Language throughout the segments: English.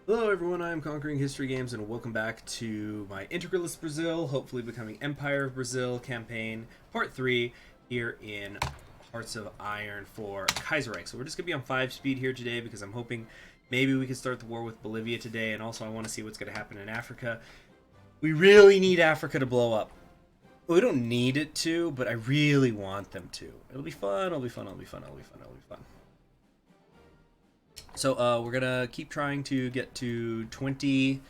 Hello everyone, I am Conquering History Games and welcome back to my Integralist Brazil, hopefully becoming Empire of Brazil campaign, part 3, here in Hearts of Iron for Kaiserreich. So we're just going to be on 5 speed here today because I'm hoping maybe we can start the war with Bolivia today, and also I want to see what's going to happen in Africa. We really need Africa to blow up. Well, we don't need it to, but I really want them to. It'll be fun, it'll be fun, it'll be fun, it'll be fun, it'll be fun. So we're gonna keep trying to get to 20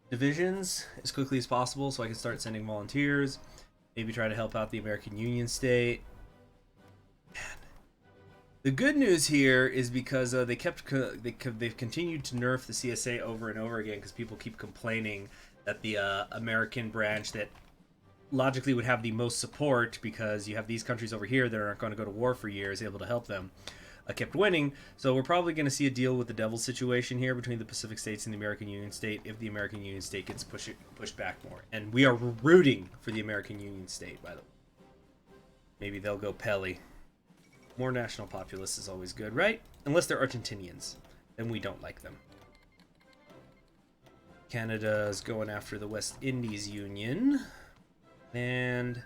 divisions as quickly as possible, so I can start sending volunteers. Maybe try to help out the American Union state. Man. The good news here is because they've continued to nerf the CSA over and over again because people keep complaining that the American branch that logically would have the most support, because you have these countries over here that aren't going to go to war for years, able to help them. Kept winning, so we're probably going to see a deal with the devil situation here between the Pacific states and the American Union state if the American Union state gets pushed back more. And we are rooting for the American Union state, by the way. Maybe they'll go Pelly. More national populace is always good, right? Unless they're Argentinians, then we don't like them. Canada's going after the West Indies Union, and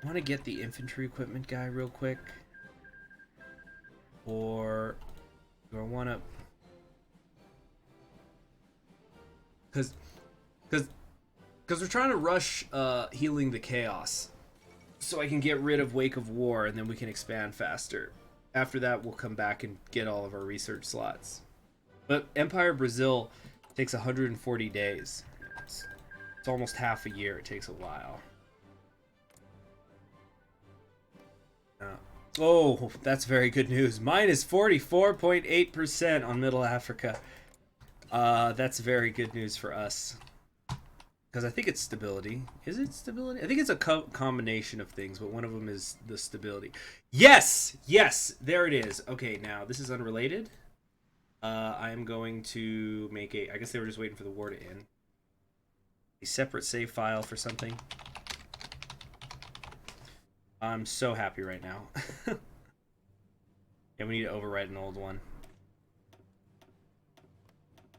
I want to get the infantry equipment guy real quick. Or do I want to? Because we're trying to rush healing the chaos, so I can get rid of Wake of War, and then we can expand faster. After that, we'll come back and get all of our research slots. But Empire Brazil takes 140 days. It's almost half a year. It takes a while. Oh, that's very good news. Minus 44.8% on Middle Africa. That's very good news for us. Because I think it's stability. Is it stability? I think it's a combination of things, but one of them is the stability. Yes! Yes! There it is. Okay, now, this is unrelated. I am going to make a... I guess they were just waiting for the war to end. A separate save file for something. I'm so happy right now. Yeah, we need to overwrite an old one.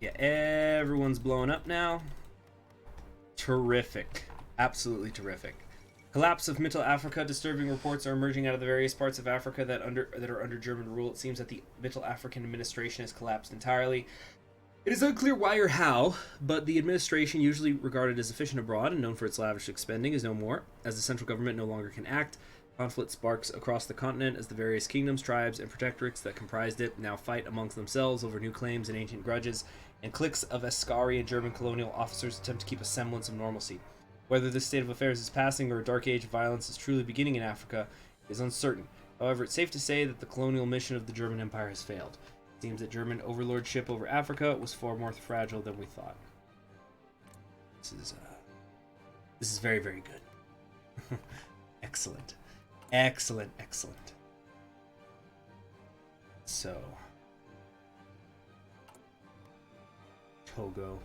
Yeah, everyone's blowing up now. Terrific. Absolutely terrific. Collapse of Middle Africa. Disturbing reports are emerging out of the various parts of Africa that are under German rule. It seems that the Middle African administration has collapsed entirely. It is unclear why or how, but the administration, usually regarded as efficient abroad and known for its lavish spending, is no more, as the central government no longer can act. Conflict sparks across the continent as the various kingdoms, tribes, and protectorates that comprised it now fight amongst themselves over new claims and ancient grudges, and cliques of Ascari and German colonial officers attempt to keep a semblance of normalcy. Whether this state of affairs is passing or a dark age of violence is truly beginning in Africa is uncertain. However, it's safe to say that the colonial mission of the German Empire has failed. It seems that German overlordship over Africa was far more fragile than we thought. This is very, very good. Excellent. Excellent, excellent. So, Togo.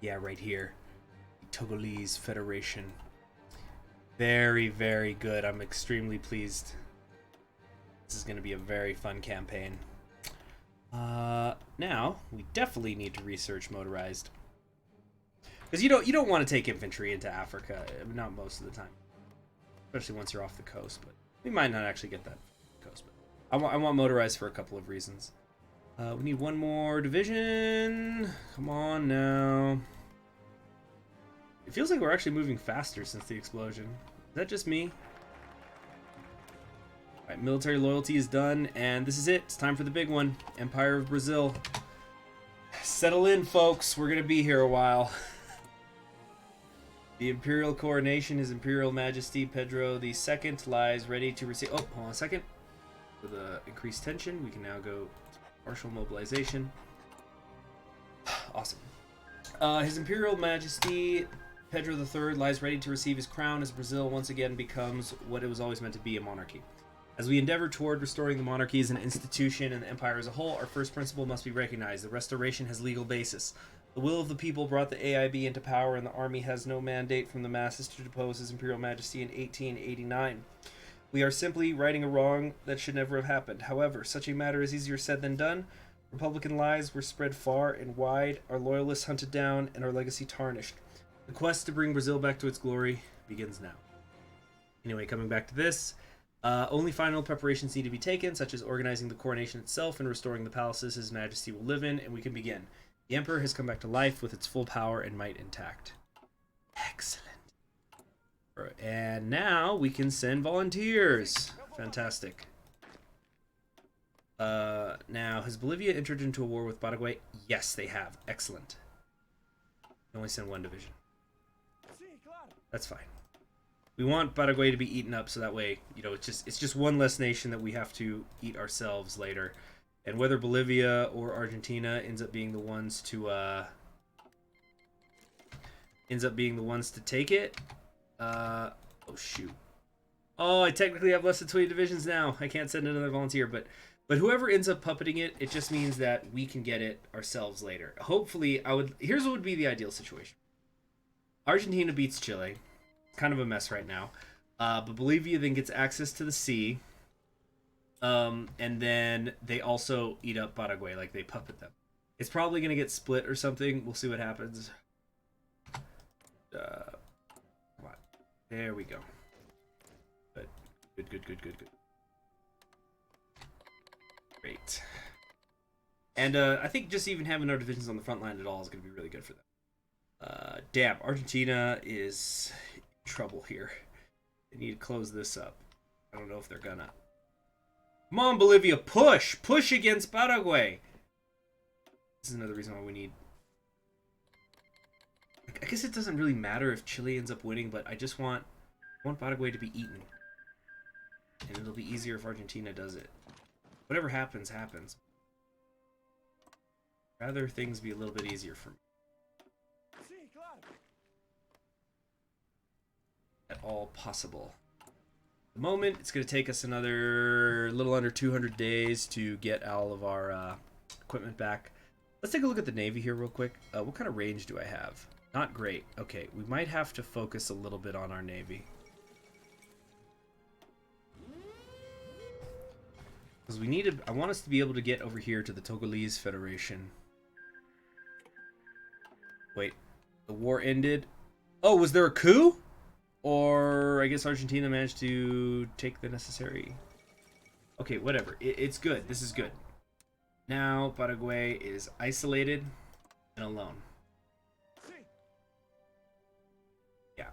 Yeah, right here. Togolese Federation. Very, very good. I'm extremely pleased. This is going to be a very fun campaign. Now, we definitely need to research motorized. Because you don't want to take infantry into Africa, not most of the time. Especially once you're off the coast, but we might not actually get that coast. But I want motorized for a couple of reasons. We need one more division. Come on now. It feels like we're actually moving faster since the explosion. Is that just me? Alright, military loyalty is done, and this is it. It's time for the big one. Empire of Brazil. Settle in, folks. We're going to be here a while. The Imperial Coronation, His Imperial Majesty Pedro II lies ready to receive... Oh, hold on a second. For the increased tension, we can now go to partial mobilization. Awesome. His Imperial Majesty Pedro III lies ready to receive his crown as Brazil once again becomes what it was always meant to be, a monarchy. As we endeavor toward restoring the monarchy as an institution and the empire as a whole, our first principle must be recognized. The restoration has legal basis. The will of the people brought the AIB into power, and the army has no mandate from the masses to depose His Imperial Majesty in 1889. We are simply righting a wrong that should never have happened. However, such a matter is easier said than done. Republican lies were spread far and wide, our loyalists hunted down, and our legacy tarnished. The quest to bring Brazil back to its glory begins now. Anyway, coming back to this, only final preparations need to be taken, such as organizing the coronation itself and restoring the palaces His Majesty will live in, and we can begin. The Emperor has come back to life with its full power and might intact. Excellent. And now we can send volunteers. Fantastic. Now, has Bolivia entered into a war with Paraguay? Yes, they have. Excellent. Only send one division. That's fine. We want Paraguay to be eaten up, so that way, you know, it's just one less nation that we have to eat ourselves later. And whether Bolivia or Argentina ends up being the ones to take it. Oh shoot. Oh, I technically have less than 20 divisions now. I can't send another volunteer, but whoever ends up puppeting it, it just means that we can get it ourselves later. Hopefully, here's what would be the ideal situation. Argentina beats Chile. Kind of a mess right now. But Bolivia then gets access to the sea. And then they also eat up Paraguay, like they puppet them. It's probably going to get split or something. We'll see what happens. Come on. There we go. Good. Great. And I think just even having our divisions on the front line at all is going to be really good for them. Damn, Argentina is in trouble here. They need to close this up. I don't know if they're gonna. Come on, Bolivia, push! Push against Paraguay! This is another reason why we need... I guess it doesn't really matter if Chile ends up winning, but I just want Paraguay to be eaten. And it'll be easier if Argentina does it. Whatever happens, happens. Rather things be a little bit easier for me. At all possible. At the moment, it's going to take us another little under 200 days to get all of our equipment back. Let's take a look at the Navy here real quick. What kind of range do I have? Not great. Okay, we might have to focus a little bit on our Navy. Because we need to... I want us to be able to get over here to the Togolese Federation. Wait. The war ended. Oh, was there a coup? Or I guess Argentina managed to take the necessary... Okay, whatever. It's good. This is good. Now Paraguay is isolated and alone. Yeah.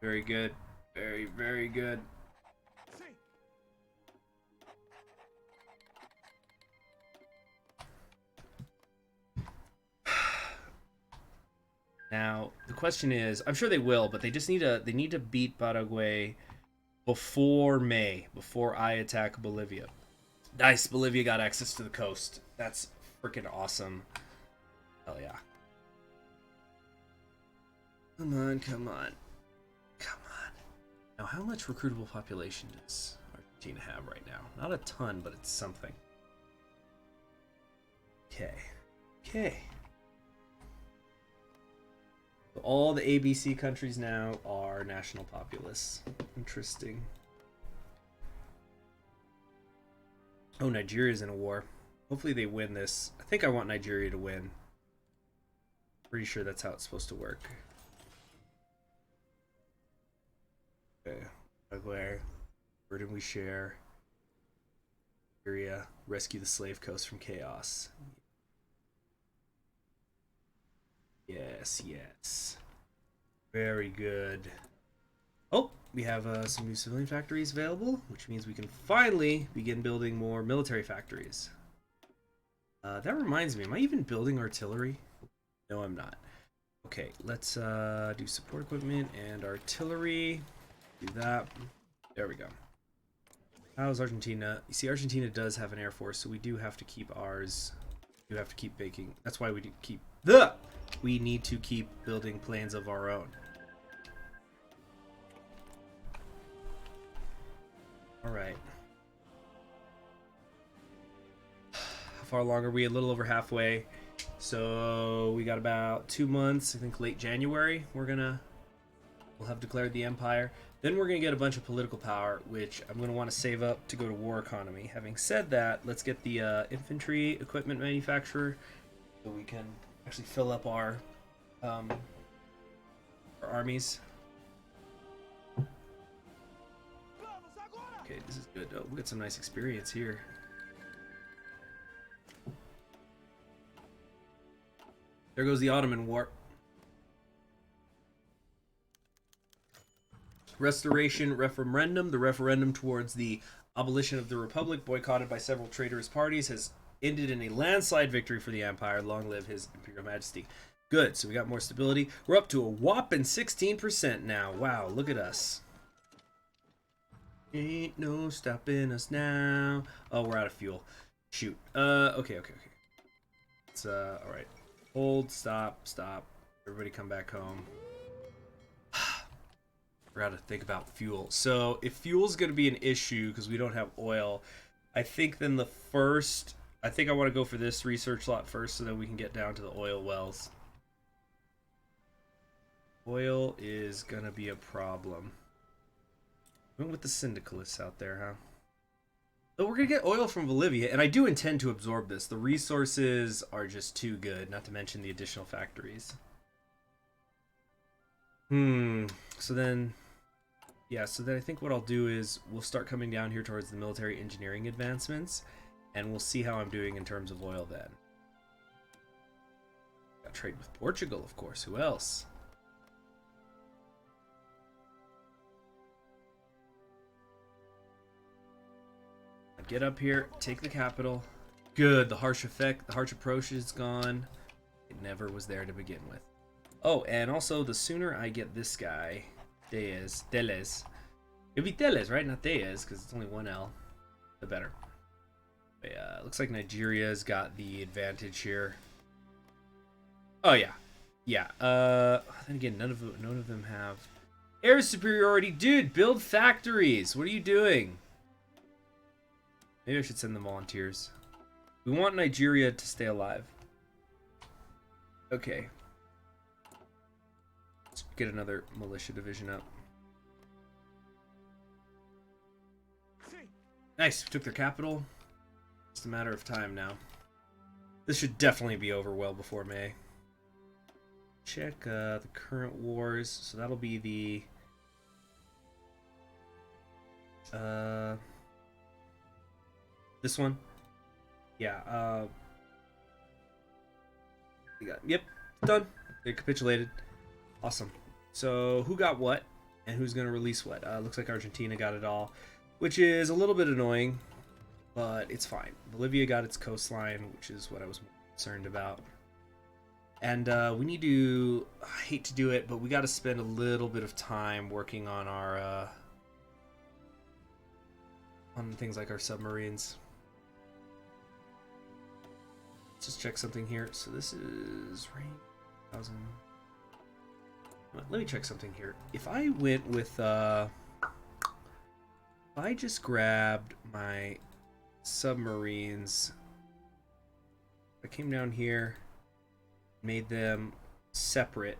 Very good. Very, very good. Now, the question is, I'm sure they will, but they just need to beat Paraguay before May, before I attack Bolivia. Nice, Bolivia got access to the coast. That's freaking awesome. Hell yeah. Come on, come on. Come on. Now, how much recruitable population does Argentina have right now? Not a ton, but it's something. Okay. Okay. All the ABC countries now are national populace. Interesting. Oh, Nigeria's in a war. Hopefully they win this. I think I want Nigeria to win. Pretty sure that's how it's supposed to work. Okay. Paraguay. Burden we share. Nigeria. Rescue the slave coast from chaos. Yes, yes. Very good. Oh, we have some new civilian factories available, which means we can finally begin building more military factories. That reminds me, am I even building artillery? No, I'm not. Okay, let's do support equipment and artillery. Do that. There we go. How's Argentina? You see, Argentina does have an air force, so we do have to keep ours. We do have to keep making. That's why we do keep the. We need to keep building planes of our own. Alright. How far along are we? A little over halfway. So we got about 2 months. I think late January we're gonna will have declared the empire. Then we're going to get a bunch of political power, which I'm going to want to save up to go to war economy. Having said that, let's get the infantry equipment manufacturer so we can actually fill up our armies. Okay, this is good. Oh, we got some nice experience here. There goes the Ottoman War. Restoration referendum. The referendum towards the abolition of the Republic, boycotted by several traitorous parties, has ended in a landslide victory for the Empire. Long live His Imperial Majesty. Good, so we got more stability. We're up to a whopping 16% now. Wow, look at us. Ain't no stopping us now. Oh, we're out of fuel. Shoot. Okay. It's, alright. Hold, stop. Everybody come back home. Forgot to think about fuel. So, if fuel's going to be an issue because we don't have oil, I think then I think I want to go for this research lot first so that we can get down to the oil wells. Oil is going to be a problem. Went with the syndicalists out there, huh? So we're going to get oil from Bolivia, and I do intend to absorb this. The resources are just too good, not to mention the additional factories. So then I think what I'll do is we'll start coming down here towards the military engineering advancements, and we'll see how I'm doing in terms of oil then. Got trade with Portugal, of course. Who else? Get up here, take the capital. Good, the harsh approach is gone. It never was there to begin with. Oh, and also the sooner I get this guy, Teles. It'd be Teles, right? Not Teles, because it's only one L. The better. But yeah, looks like Nigeria's got the advantage here. Oh yeah, yeah. Then again, none of them have air superiority, dude. Build factories. What are you doing? Maybe I should send them volunteers. We want Nigeria to stay alive. Okay. Let's get another militia division up. Nice, we took their capital. It's a matter of time now. This should definitely be over well before May. Check the current wars. So that'll be the... this one? Yeah, yep, done. They capitulated. Awesome. So, who got what? And who's going to release what? Looks like Argentina got it all. Which is a little bit annoying, but it's fine. Bolivia got its coastline, which is what I was concerned about. And we need to... I hate to do it, but we got to spend a little bit of time working on our... on things like our submarines. Let's just check something here. So this is range 1,000. Let me check something here. If I went with if I just grabbed my submarines, I came down here, made them separate.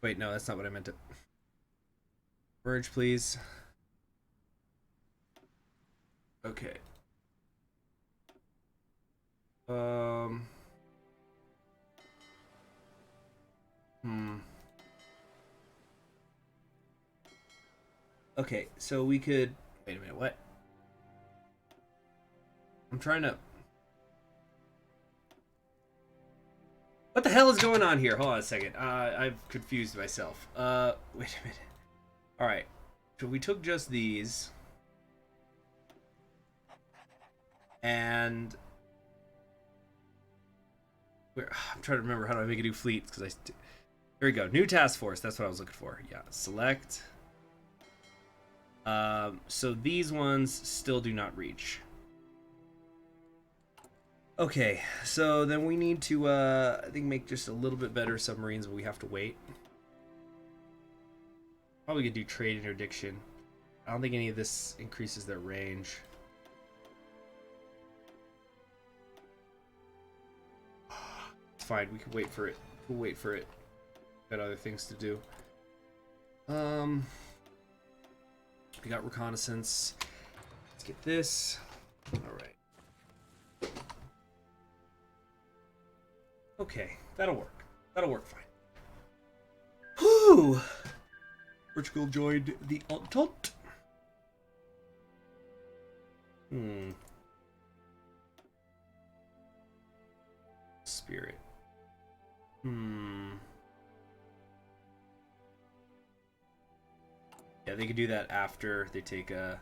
Wait, no, that's not what I meant to. Merge, please. Okay. Okay, so we could... Wait a minute, what? I'm trying to... What the hell is going on here? Hold on a second. I've confused myself. Wait a minute. Alright. So we took just these. And... I'm trying to remember how do I make a new fleet, because here we go. New task force. That's what I was looking for. Yeah. Select. So these ones still do not reach. Okay, so then we need to, I think, make just a little bit better submarines, but we have to wait. Probably gonna do trade interdiction. I don't think any of this increases their range. It's fine. We can wait for it. We'll wait for it. Got other things to do. We got reconnaissance. Let's get this. All right. Okay, that'll work. That'll work fine. Whew! Portugal joined the Entente. Spirit. Yeah, they could do that after they take a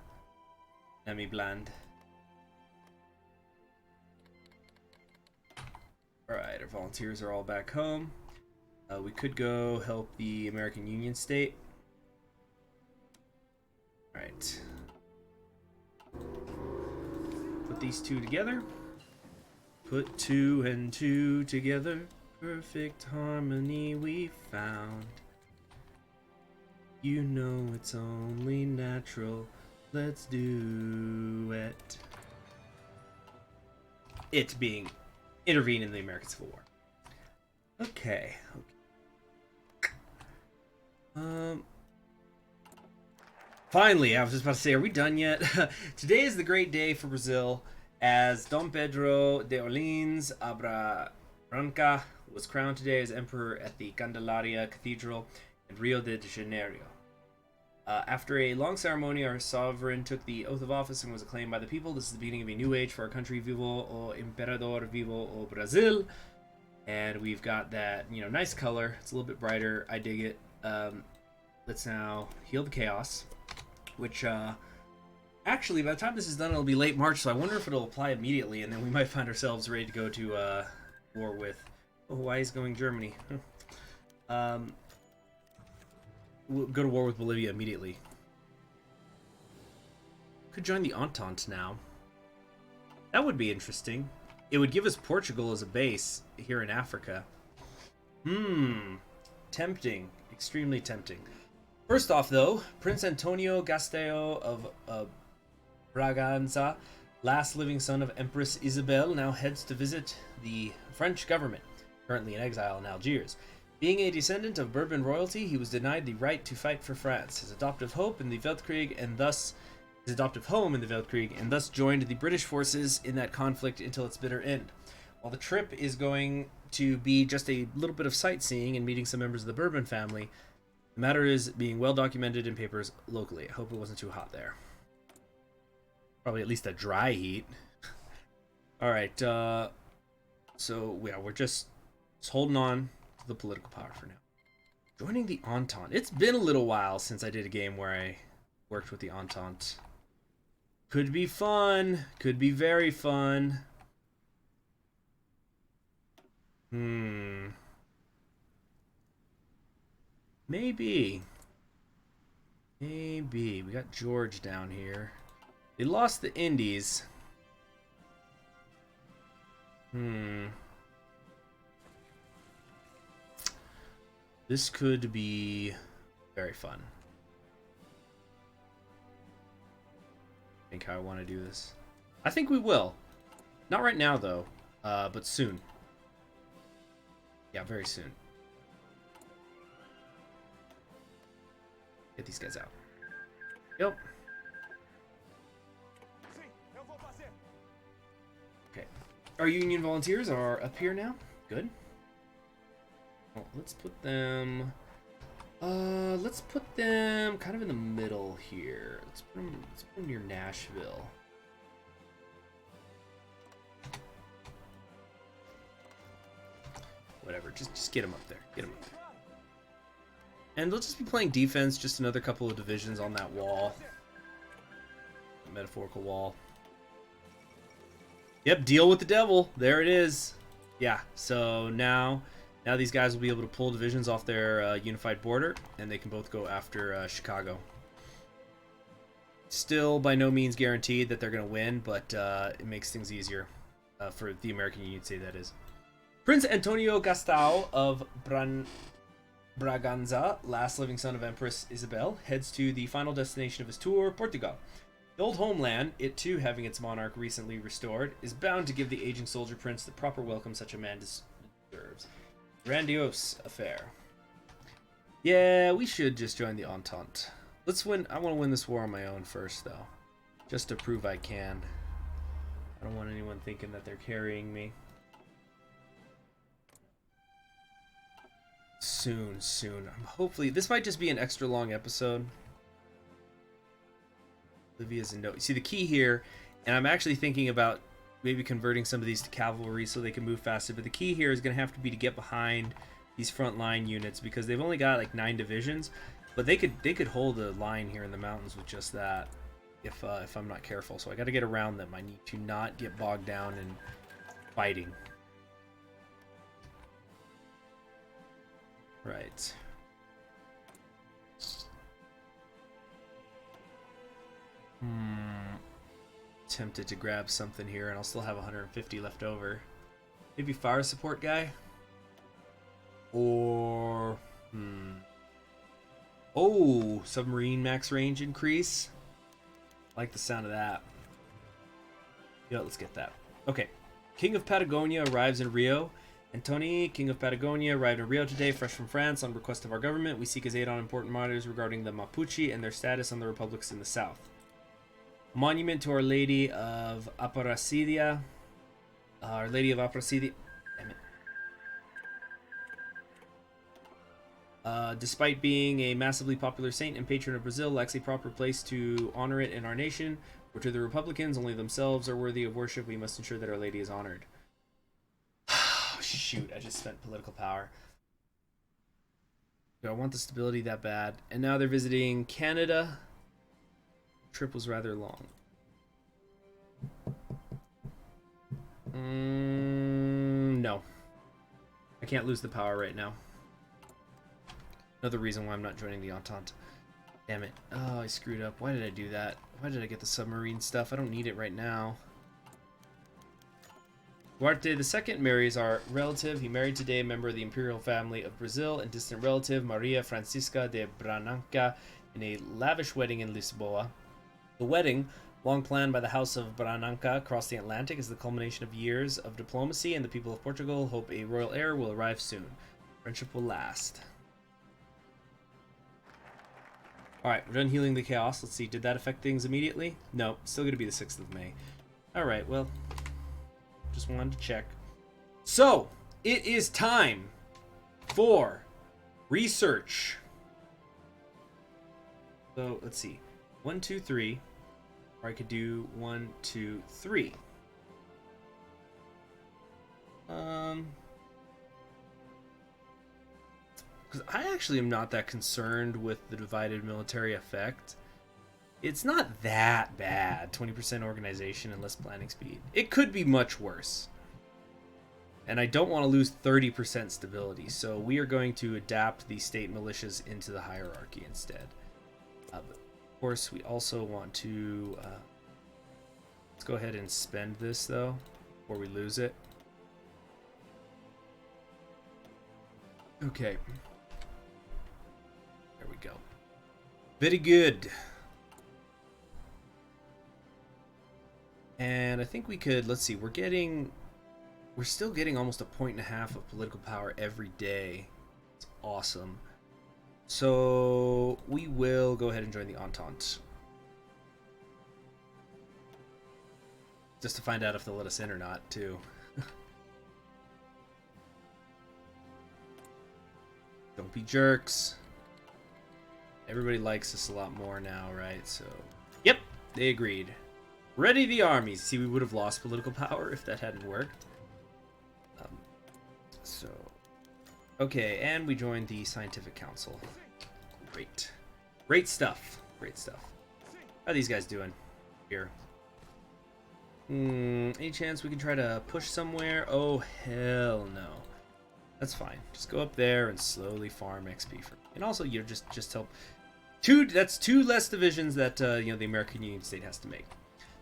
Nemi Bland. Alright, our volunteers are all back home. We could go help the American Union State. Alright. Put these two together. Put 2 and 2 together. Perfect harmony we found. You know it's only natural. Let's do it. It being intervene in the American Civil War. Okay. Finally, I was just about to say, are we done yet? Today is the great day for Brazil, as Dom Pedro de Orleans Abravanca was crowned today as emperor at the Candelaria Cathedral in Rio de Janeiro. After a long ceremony, our sovereign took the oath of office and was acclaimed by the people. This is the beginning of a new age for our country. Vivo o Imperador, vivo o Brasil. And we've got that, nice color. It's a little bit brighter. I dig it. Let's now heal the chaos, which, actually, by the time this is done, it'll be late March, so I wonder if it'll apply immediately, and then we might find ourselves ready to go to war with... Oh, Hawaii's going Germany. We'll go to war with Bolivia immediately. Could join the Entente now. That would be interesting. It would give us Portugal as a base here in Africa. Tempting. Extremely tempting. First off, though, Prince Antonio Gastão of Braganza, last living son of Empress Isabel, now heads to visit the French government, currently in exile in Algiers. Being a descendant of Bourbon royalty, he was denied the right to fight for France. His adoptive home in the Weltkrieg, and thus joined the British forces in that conflict until its bitter end. While the trip is going to be just a little bit of sightseeing and meeting some members of the Bourbon family, the matter is being well documented in papers locally. I hope it wasn't too hot there. Probably at least a dry heat. Alright, so yeah, we're just holding on to the political power for now. Joining the Entente. It's been a little while since I did a game where I worked with the Entente. Could be fun. Could be very fun. Maybe. We got George down here. They lost the Indies. This could be very fun. I think how I want to do this. I think we will. Not right now, though, but soon. Yeah, very soon. Get these guys out. Yep. Okay. Our Union volunteers are up here now. Good. Well, let's put them kind of in the middle here. Let's put them near Nashville. Whatever, just get them up there. Get them up there. And they'll just be playing defense, just another couple of divisions on that wall. Metaphorical wall. Yep, deal with the devil. There it is. Yeah, so now these guys will be able to pull divisions off their unified border, and they can both go after Chicago. Still by no means guaranteed that they're going to win, but it makes things easier for the American Union State, that is. Prince Antonio Gastão of Braganza, last living son of Empress Isabel, heads to the final destination of his tour, Portugal. The old homeland, it too having its monarch recently restored, is bound to give the aging soldier prince the proper welcome such a man Serves. Grandiose affair. Yeah, we should just join the Entente. Let's win. I want to win this war on my own first, though. Just to prove I can. I don't want anyone thinking that they're carrying me. Soon. Hopefully, this might just be an extra long episode. Bolivia's in no. See, the key here, and I'm actually thinking about maybe converting some of these to cavalry so they can move faster, but the key here is going to have to be to get behind these frontline units because they've only got like 9 divisions, but they could hold a line here in the mountains with just that if I'm not careful. So I got to get around them. I need to not get bogged down in fighting. Right. Tempted to grab something here, and I'll still have 150 left over. Maybe fire support guy? Or... Oh, submarine max range increase. I like the sound of that. Yeah, let's get that. Okay. King of Patagonia arrives in Rio. Antoni, King of Patagonia, arrived in Rio today, fresh from France, on request of our government. We seek his aid on important matters regarding the Mapuche and their status on the republics in the south. Monument to Our Lady of Aparecida. Our Lady of Aparecida. Damn it. Despite being a massively popular saint and patron of Brazil, lacks a proper place to honor it in our nation. For to the Republicans, only themselves are worthy of worship. We must ensure that Our Lady is honored. Shoot, I just spent political power. Do I want the stability that bad? And now they're visiting Canada. The trip was rather long. No. I can't lose the power right now. Another reason why I'm not joining the Entente. Damn it. Oh, I screwed up. Why did I do that? Why did I get the submarine stuff? I don't need it right now. Duarte II marries our relative. He married today a member of the imperial family of Brazil and distant relative Maria Francisca de Brananca in a lavish wedding in Lisboa. The wedding, long planned by the House of Brananca across the Atlantic, is the culmination of years of diplomacy, and the people of Portugal hope a royal heir will arrive soon. Friendship will last. Alright, we're done healing the chaos. Let's see, did that affect things immediately? No, still going to be the 6th of May. Alright, well... just wanted to check. So, it is time for research. So, let's see. 1, 2, 3. Or I could do 1, 2, 3. Because I actually am not that concerned with the divided military effect. It's not that bad. 20% organization and less planning speed. It could be much worse. And I don't want to lose 30% stability, so we are going to adapt the state militias into the hierarchy instead. But of course, we also want to... let's go ahead and spend this, though, before we lose it. Okay. There we go. Very good. And I think we could, let's see, we're still getting almost 1.5 points of political power every day. It's awesome. So we will go ahead and join the Entente. Just to find out if they'll let us in or not, too. Don't be jerks. Everybody likes us a lot more now, right? So, yep, they agreed. Ready the armies. See, we would have lost political power if that hadn't worked. So, okay, and we joined the Scientific Council. Great. Great stuff. Great stuff. How are these guys doing here? Any chance we can try to push somewhere? Oh, hell no. That's fine. Just go up there and slowly farm XP for me. And also, you know, just help. That's 2 less divisions that, you know, the American Union state has to make.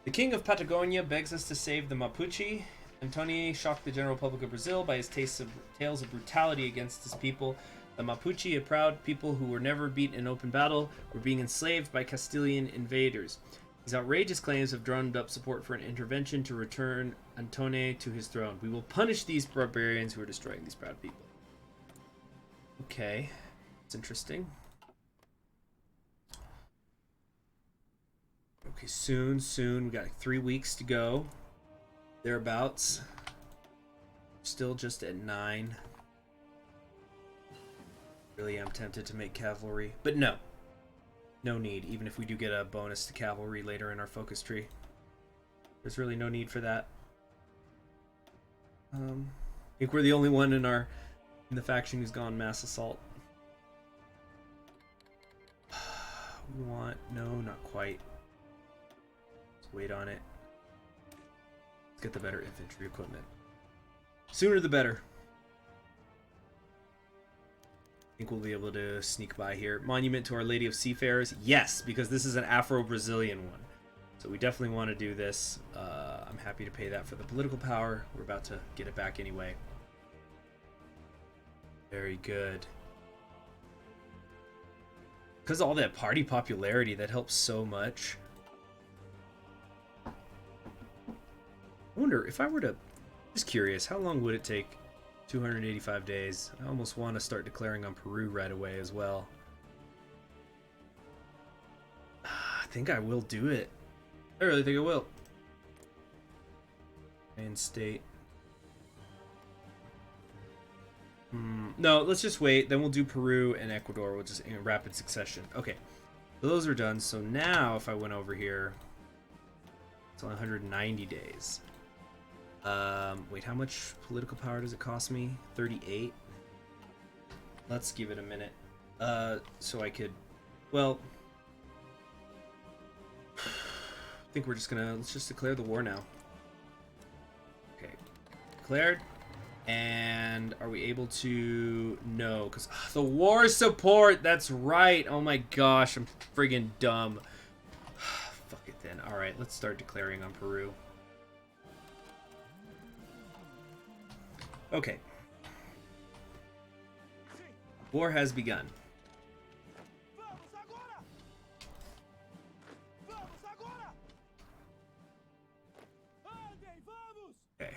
The King of Patagonia begs us to save the Mapuche. Antoni shocked the general public of Brazil by his tales of brutality against his people. The Mapuche, a proud people who were never beaten in open battle, were being enslaved by Castilian invaders. These outrageous claims have drawn up support for an intervention to return Antone to his throne. We will punish these barbarians who are destroying these proud people. Okay. It's interesting. Okay, soon. We got like 3 weeks to go. Thereabouts. Still just at 9. Really am tempted to make cavalry, but no. No need, even if we do get a bonus to cavalry later in our focus tree. There's really no need for that. I think we're the only one in the faction who's gone mass assault. We want... No, not quite. Let's wait on it. Let's get the better infantry equipment. Sooner the better. I think we'll be able to sneak by here. Monument to Our Lady of Seafarers. Yes, because this is an Afro-Brazilian one. So we definitely want to do this. I'm happy to pay that for the political power. We're about to get it back anyway. Very good. Because of all that party popularity, that helps so much. I wonder, if I were to... Just curious, how long would it take? 285 days. I almost want to start declaring on Peru right away as well. I think I will do it. I really think I will. Main state. No, let's just wait. Then we'll do Peru and Ecuador. We'll just in rapid succession. Okay, those are done. So now, if I went over here, it's only 190 days. Wait, how much political power does it cost me? 38. Let's give it a minute. So I could, well, I think we're just gonna, let's just declare the war now. Okay, declared. And are we able to, no, because the war support, that's right. Oh my gosh, I'm friggin' dumb. Fuck it then. All right, let's start declaring on Peru. Okay. War has begun. Okay.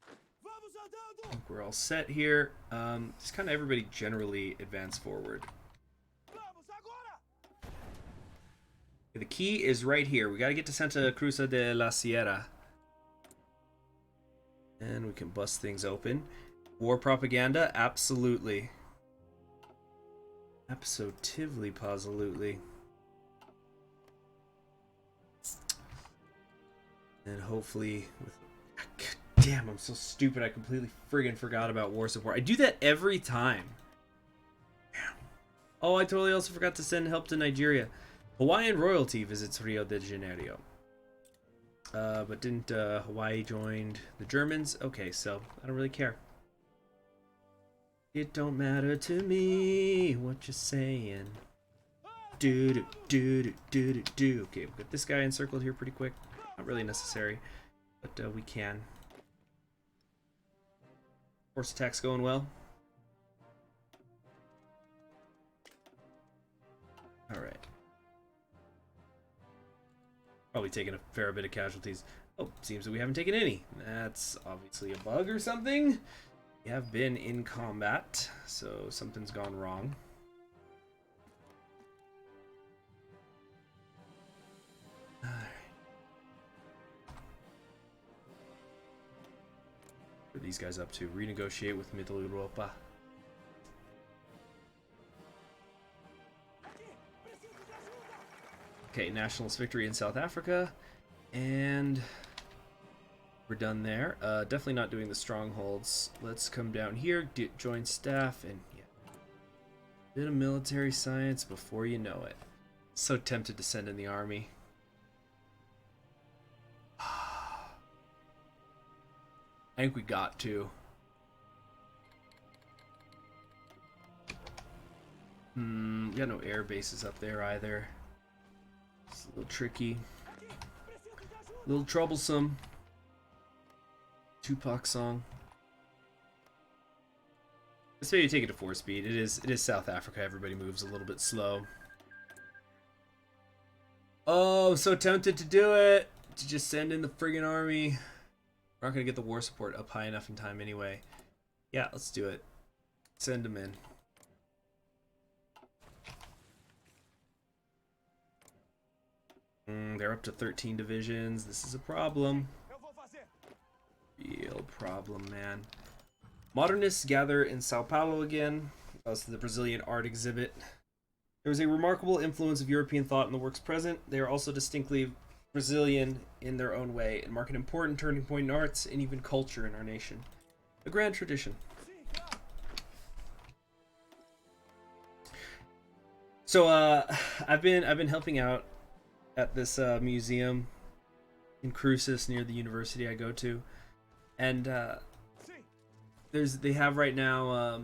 I think we're all set here. Just kind of everybody generally advance forward. Okay, the key is right here. We got to get to Santa Cruz de la Sierra. And we can bust things open. War propaganda? Absolutely. Absolutely, positively. And hopefully with... God damn, I'm so stupid. I completely friggin' forgot about war support. I do that every time. Damn. Oh, I totally also forgot to send help to Nigeria. Hawaiian royalty visits Rio de Janeiro. But didn't Hawaii joined the Germans? Okay, so I don't really care. It don't matter to me what you're saying. Do do do do do do. Okay, we'll get this guy encircled here pretty quick. Not really necessary, but we can. Force attack's going well. All right. Probably taking a fair bit of casualties. Oh, seems that we haven't taken any. That's obviously a bug or something. We have been in combat, so something's gone wrong. Alright. What are these guys up to? Renegotiate with Middle Europa. Okay, nationalist victory in South Africa, and we're done there. Definitely not doing the strongholds. Let's come down here, join staff, and yeah, bit of military science before you know it. So tempted to send in the army. I think we got to. We got no air bases up there either. It's a little tricky. A little troublesome. Tupac song. Let's maybe take it to 4 speed. It is South Africa. Everybody moves a little bit slow. Oh, I'm so tempted to do it. To just send in the friggin' army. We're not gonna get the war support up high enough in time anyway. Yeah, let's do it. Send them in. They're up to 13 divisions. This is a problem. Real problem, man. Modernists gather in Sao Paulo again. That's the Brazilian art exhibit. There was a remarkable influence of European thought in the works present. They are also distinctly Brazilian in their own way and mark an important turning point in arts and even culture in our nation. A grand tradition. So I've been helping out at this museum in Cruces near the university I go to, and they have right now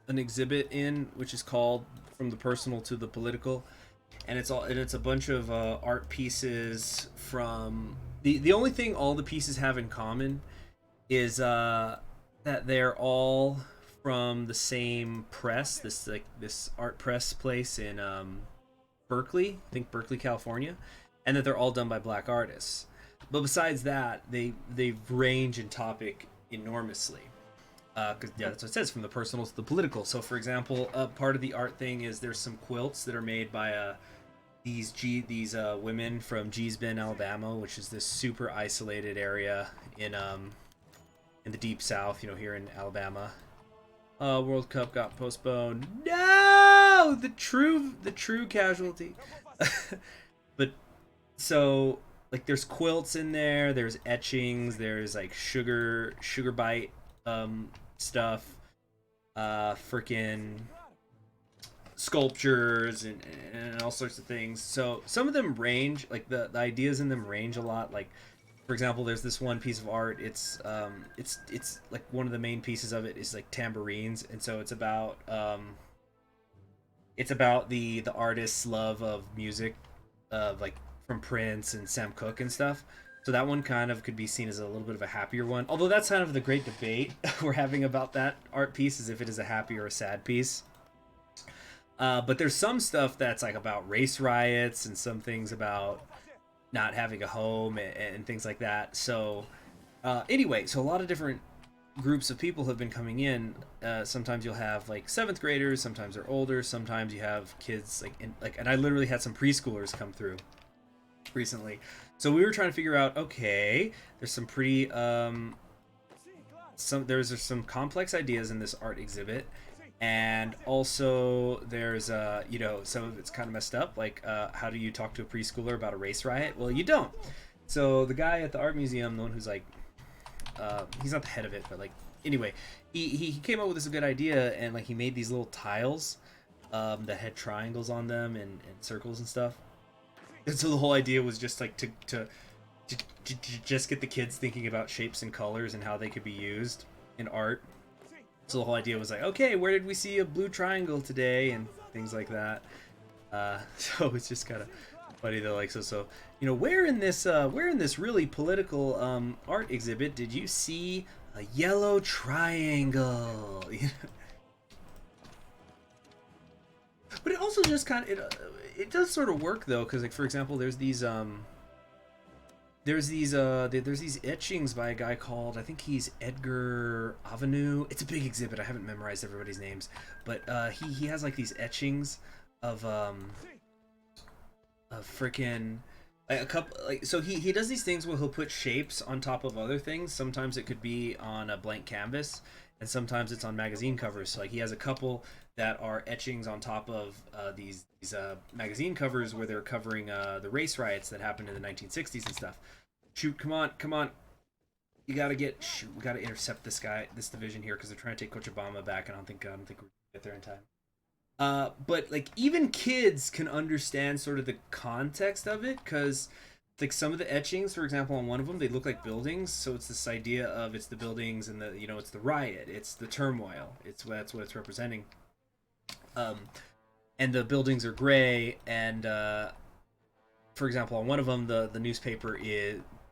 an exhibit in which is called From the Personal to the Political, and it's a bunch of art pieces from the only thing all the pieces have in common is that they're all from the same press, this art press place in Berkeley, I think Berkeley, California, and that they're all done by black artists. But besides that, they range in topic enormously. Because that's what it says, from the personal to the political. So, for example, part of the art thing is there's some quilts that are made by these women from Gee's Bend, Alabama, which is this super isolated area in the deep south, here in Alabama. World Cup got postponed. No, the true casualty. But so like there's quilts in there, there's etchings, there's like sugar bite stuff, freaking sculptures and all sorts of things. So some of them range, like the ideas in them range a lot. Like, for example, there's this one piece of art. It's like one of the main pieces of it is like tambourines, and so it's about the artist's love of music, like from Prince and Sam Cooke and stuff. So that one kind of could be seen as a little bit of a happier one. Although that's kind of the great debate we're having about that art piece, is if it is a happy or a sad piece. But there's some stuff that's like about race riots and some things about not having a home and things like that. So anyway, so a lot of different groups of people have been coming in. Sometimes you'll have like 7th graders, sometimes they're older, sometimes you have kids and I literally had some preschoolers come through recently. So we were trying to figure out, okay, there's some pretty there's some complex ideas in this art exhibit. And also there's some of it's kind of messed up, like how do you talk to a preschooler about a race riot? Well, you don't. So the guy at the art museum, the one who's like he's not the head of it, but like anyway, he came up with this good idea, and like he made these little tiles that had triangles on them and circles and stuff. And so the whole idea was just like to just get the kids thinking about shapes and colors and how they could be used in art. So the whole idea was like, okay, where did we see a blue triangle today, and things like that. So it's just kind of funny though, like so where in this really political art exhibit did you see a yellow triangle? But it also just kind of it does sort of work though, because like for example, there's these etchings by a guy called, I think he's Edgar Avenue. It's a big exhibit. I haven't memorized everybody's names, but he has like these etchings of freaking like a couple, like, so he does these things where he'll put shapes on top of other things. Sometimes it could be on a blank canvas, and sometimes it's on magazine covers. So like he has a couple that are etchings on top of these magazine covers where they're covering the race riots that happened in the 1960s and stuff. Shoot, come on. We gotta intercept this division here, because they're trying to take Cochabamba back, and I don't think we're gonna get there in time. But like even kids can understand sort of the context of it, because like some of the etchings, for example, on one of them, they look like buildings. So it's this idea of it's the buildings and it's the riot, it's the turmoil, that's what it's representing. And the buildings are gray, and for example, on one of them, the newspaper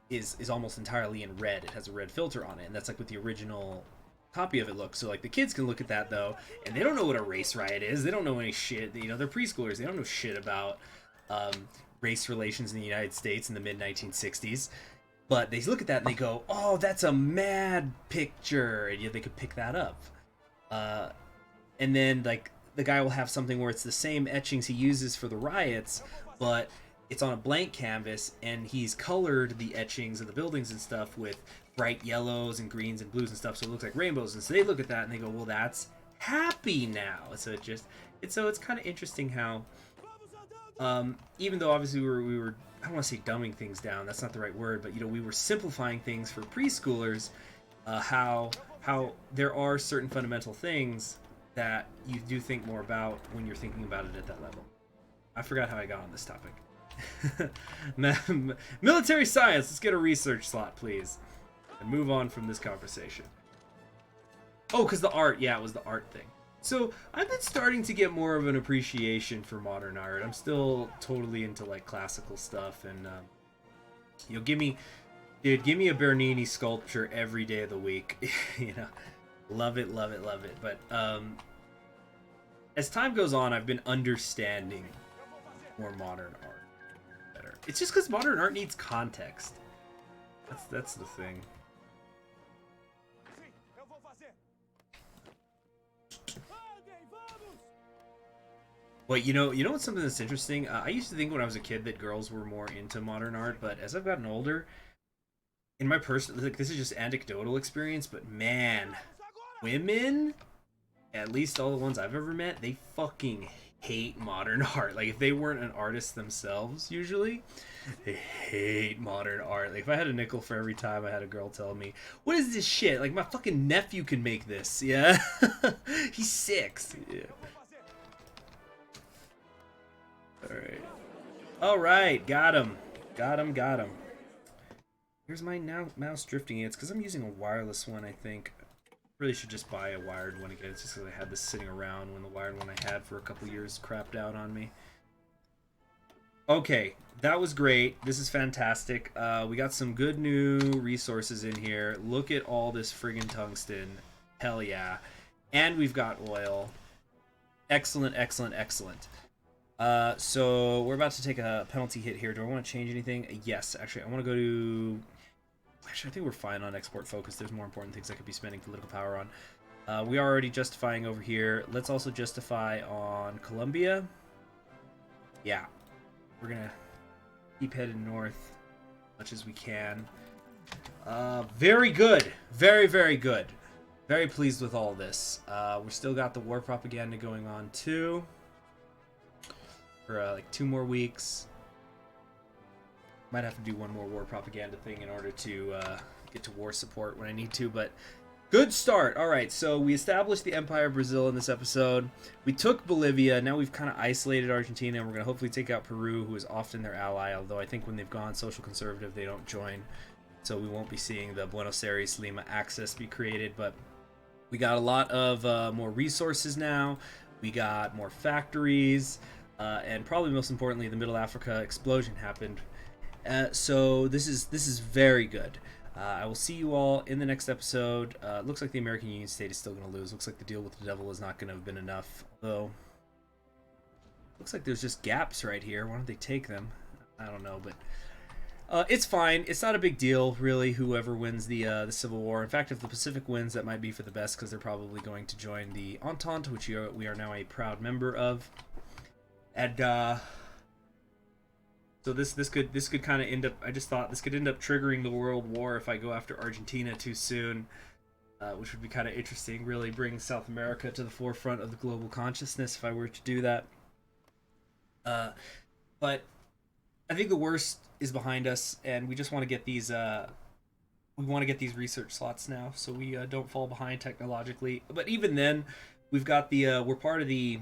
is almost entirely in red. It has a red filter on it, and that's like what the original copy of it looks. So like the kids can look at that though, and they don't know what a race riot is. They don't know any shit. They're preschoolers. They don't know shit about race relations in the United States in the mid 1960s. But they look at that and they go, "Oh, that's a mad picture," and they could pick that up. And then like the guy will have something where it's the same etchings he uses for the riots, but it's on a blank canvas, and he's colored the etchings of the buildings and stuff with bright yellows and greens and blues and stuff, so it looks like rainbows. And so they look at that and they go, "Well, that's happy now." So it's kind of interesting how, even though obviously we were I don't want to say dumbing things down. That's not the right word, but we were simplifying things for preschoolers. How there are certain fundamental things that you do think more about when you're thinking about it at that level. I forgot how I got on this topic. Military science. Let's get a research slot, please, and move on from this conversation. Oh, because the art. Yeah, it was the art thing. So I've been starting to get more of an appreciation for modern art. I'm still totally into like classical stuff, and give me a Bernini sculpture every day of the week. Love it, love it, love it. But as time goes on, I've been understanding more modern art better. It's just because modern art needs context. That's the thing. But you know what's something that's interesting? I used to think when I was a kid that girls were more into modern art, but as I've gotten older, in my personal, like, this is just anecdotal experience, but man, women, at least all the ones I've ever met, they fucking hate modern art. Like, if they weren't an artist themselves, usually, they hate modern art. Like, if I had a nickel for every time I had a girl tell me, "What is this shit? Like, my fucking nephew can make this." Yeah. He's 6. Yeah. Alright, got him. Got him. Here's my mouse drifting. It's because I'm using a wireless one, I think. Really should just buy a wired one again. It's just because I had this sitting around when the wired one I had for a couple years crapped out on me. Okay, that was great. This is fantastic. We got some good new resources in here. Look at all this friggin' tungsten. Hell yeah. And we've got oil. Excellent, excellent, excellent. So we're about to take a penalty hit here. Do I want to change anything? Yes, actually, I want to go to... Actually, I think we're fine on export focus. There's more important things I could be spending political power on. We are already justifying over here. Let's also justify on Colombia. Yeah. We're going to keep heading north as much as we can. Very good. Very, very good. Very pleased with all this. We still got the war propaganda going on, too. For like 2 more weeks. Might have to do one more war propaganda thing in order to get to war support when I need to, but good start. All right, so we established the Empire of Brazil in this episode. We took Bolivia. Now we've kind of isolated Argentina, and we're going to hopefully take out Peru, who is often their ally, although I think when they've gone social conservative, they don't join. So we won't be seeing the Buenos Aires-Lima axis be created, but we got a lot of more resources now. We got more factories. And probably most importantly, the Middle Africa explosion happened. So this is very good. I will see you all in the next episode. Looks like the American Union State is still going to lose. Looks like the deal with the devil is not going to have been enough. Though, looks like there's just gaps right here. Why don't they take them? I don't know, but it's fine. It's not a big deal, really, whoever wins the Civil War. In fact, if the Pacific wins, that might be for the best, because they're probably going to join the Entente, which we are now a proud member of. And so this could kind of end up. I just thought this could end up triggering the World War if I go after Argentina too soon, which would be kind of interesting. Really bring South America to the forefront of the global consciousness if I were to do that. But I think the worst is behind us, and we just want to get these. We want to get these research slots now, so we don't fall behind technologically. But even then, we've got the. We're part of the.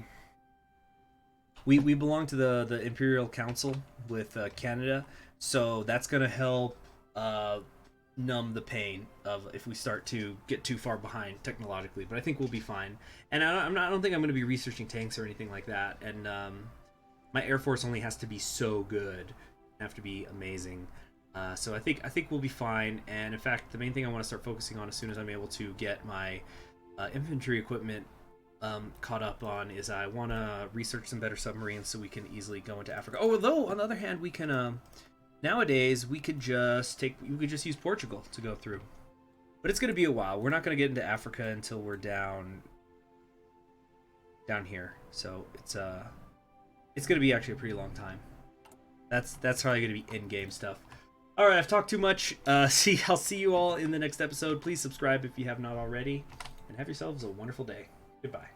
We belong to the Imperial Council with Canada, so that's going to help numb the pain of if we start to get too far behind technologically. But I think we'll be fine. And I don't think I'm going to be researching tanks or anything like that. And my Air Force only has to be so good, have to be amazing. So I think we'll be fine. And in fact, the main thing I want to start focusing on as soon as I'm able to get my infantry equipment caught up on is I want to research some better submarines so we can easily go into Africa. Oh, although on the other hand, we can nowadays we could just use Portugal to go through, but it's going to be a while. We're not going to get into Africa until we're down here, so it's going to be actually a pretty long time. That's probably going to be in-game stuff. All right, I've talked too much. I'll see you all in the next episode. Please subscribe if you have not already, and have yourselves a wonderful day. Goodbye.